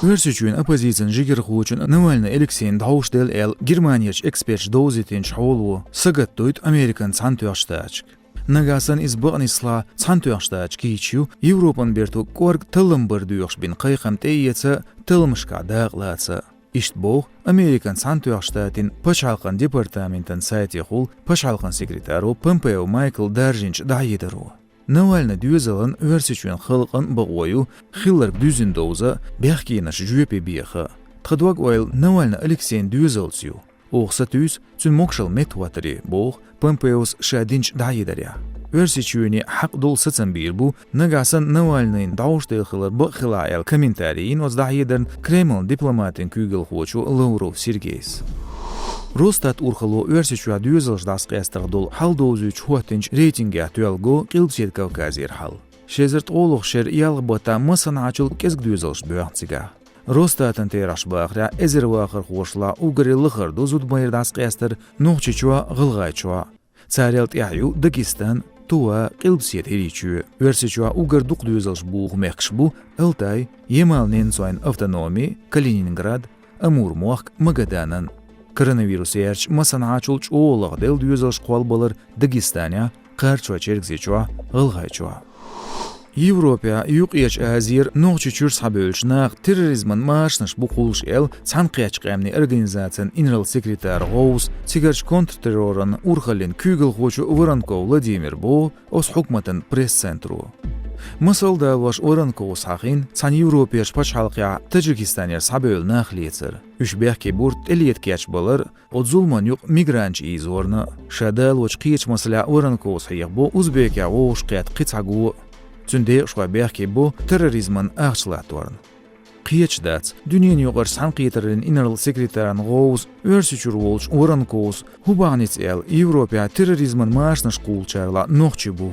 Örseçüün opozitsin jigir huçun Navalny Alexeyin Davuşdel el Germaniyaç ekspert dozitinç holu sagat doyut Amerikan santuaştaçk. Nagasan iz bağnisla santuaştaçk kiçu Avropan bertu korg tılımbar duyuş bin qayqam teyetse tılmışka dağlatsa. İşte bu Amerikan santuaştatin paşalqan departamentin sayti hul paşalqan sekretaro Pompeo Michael Darjinç dayidaru. Navalny düzalın örseçüün xalqan bağoyu xillar düzün doza behkiyinaş jüpe biyaxa. Txadwag oil Navalny Alexeyin düzalsiyu. Oğsa tüz tün mokşal metvatari boğ Pompeos şadinç dayidarya. Örseçüğünü haq dol satsan bir bu nagasan Navalny'in davuşdayı xillar bu xilayal komentariyin oz dayidarn Kremlin diplomatin kügel xoçu Lavrov Sergeys. Rostat urxalu örseçüğa düzalış dasqyastır dol hal 93 huatinç reytinga tüelgo qilpset Kavkazir hal. Şezert oluq şer yalgbata masan açıl kezg düzalış böğtsiga. Rostatın teraş bağıra ezer vaqır xoşla ugari lıqır dozud bayır dasqyastır noqçiçua gılgayçua. Tsarelt yayu Dagestan tuva qilpset heriçü. Örseçüğa ugar duq düzalış buğ mekş bu Altay, Yamalnen soyn avtonomi, Kaliningrad, Amurmoq, Magadanın. Koronavirus yerç masan açılç oğlaq del düzalış qalbalar Dagestanya, qarçua çergzechua, gılgayçua. Европа юqiyach azir noqçiçür sabölçnaq terrorizmin maaşnış bu quluş el sanqiyach qamni organizasiyan general sekretar Gous sigarch kontrterrorun urxalin kügel xoçu Vorankov Vladimir bu os hukmatin press centru. Masalda vaş Vorankov saxin san Европеш paçhalqya Tajikistanyer saböl naxliyetsir. Üşbehki burt eliyetkach balar od zulman yuq migranç izorna şadal vaç qiyach masla Vorankov sayıq bu Uzbekya oğuş qiyat qitsagu Tünde şwabehki bu terrorizmin ağçılatvarın. Qiyaçdats, dünyanın yoğar sanqiyetlerin general sekretarın Gous, örseçür olç Vorankov, hubanits el Evropa terrorizmin maaşnış qulçarla noqçı bu.